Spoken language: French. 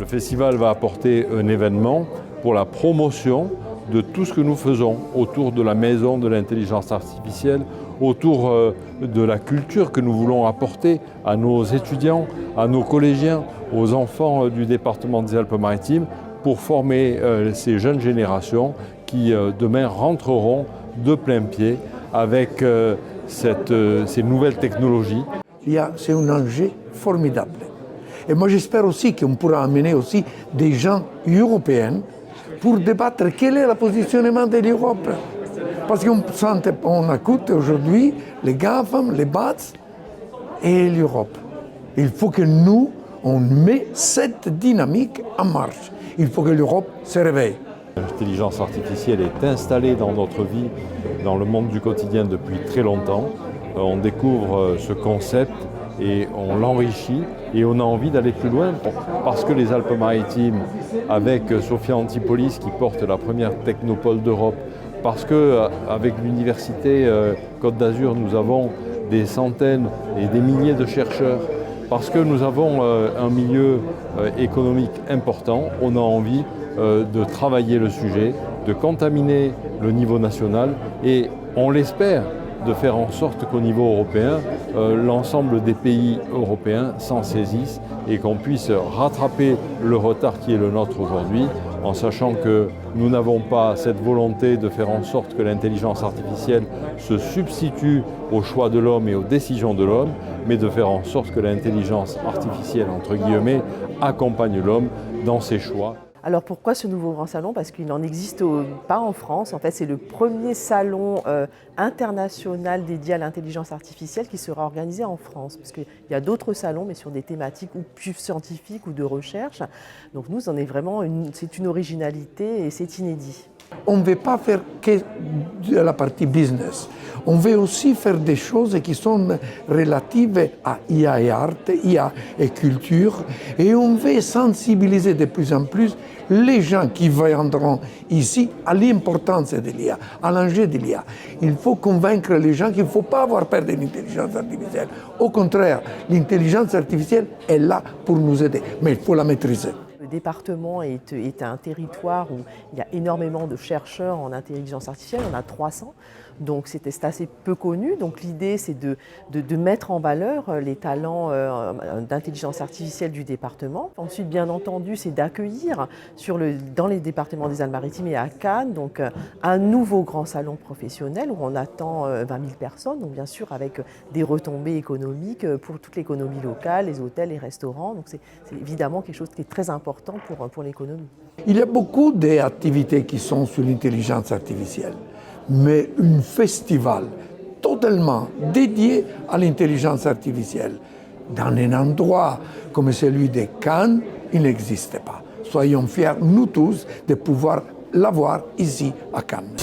Le festival va apporter un événement pour la promotion de tout ce que nous faisons autour de la maison de l'intelligence artificielle, autour de la culture que nous voulons apporter à nos étudiants, à nos collégiens, aux enfants du département des Alpes-Maritimes pour former ces jeunes générations qui demain rentreront de plein pied avec ces nouvelles technologies. C'est un enjeu formidable. Et moi j'espère aussi qu'on pourra amener aussi des gens européens pour débattre quel est le positionnement de l'Europe. Parce qu'on écoute aujourd'hui les GAFAM, les BATS et l'Europe. Il faut que nous, on met cette dynamique en marche. Il faut que l'Europe se réveille. L'intelligence artificielle est installée dans notre vie, dans le monde du quotidien depuis très longtemps. On découvre ce concept et on l'enrichit et on a envie d'aller plus loin parce que les Alpes-Maritimes, avec Sophia Antipolis qui porte la première technopole d'Europe, parce qu'avec l'université Côte d'Azur, nous avons des centaines et des milliers de chercheurs, parce que nous avons un milieu économique important, on a envie de travailler le sujet, de contaminer le niveau national et on l'espère, de faire en sorte qu'au niveau européen, l'ensemble des pays européens s'en saisissent et qu'on puisse rattraper le retard qui est le nôtre aujourd'hui, en sachant que nous n'avons pas cette volonté de faire en sorte que l'intelligence artificielle se substitue au choix de l'homme et aux décisions de l'homme, mais de faire en sorte que l'intelligence artificielle, entre guillemets, accompagne l'homme dans ses choix. Alors pourquoi ce nouveau grand salon? Parce qu'il n'en existe pas en France. En fait, c'est le premier salon international dédié à l'intelligence artificielle qui sera organisé en France. Parce qu'il y a d'autres salons, mais sur des thématiques ou plus scientifiques ou de recherche. Donc nous, c'est une originalité et c'est inédit. On ne veut pas faire que de la partie business. On veut aussi faire des choses qui sont relatives à IA et art, IA et culture. Et on veut sensibiliser de plus en plus les gens qui viendront ici à l'importance de l'IA, à l'enjeu de l'IA. Il faut convaincre les gens qu'il ne faut pas avoir peur de l'intelligence artificielle. Au contraire, l'intelligence artificielle est là pour nous aider, mais il faut la maîtriser. Le département est un territoire où il y a énormément de chercheurs en intelligence artificielle, on a 300, donc c'est assez peu connu. Donc l'idée c'est de mettre en valeur les talents d'intelligence artificielle du département. Ensuite, bien entendu, c'est d'accueillir dans les départements des Alpes-Maritimes et à Cannes, donc un nouveau grand salon professionnel où on attend 20 000 personnes, donc bien sûr avec des retombées économiques pour toute l'économie locale, les hôtels, les restaurants. Donc c'est évidemment quelque chose qui est très important pour l'économie. Il y a beaucoup d'activités qui sont sur l'intelligence artificielle, mais un festival totalement dédié à l'intelligence artificielle dans un endroit comme celui de Cannes, il n'existe pas. Soyons fiers, nous tous, de pouvoir l'avoir ici à Cannes.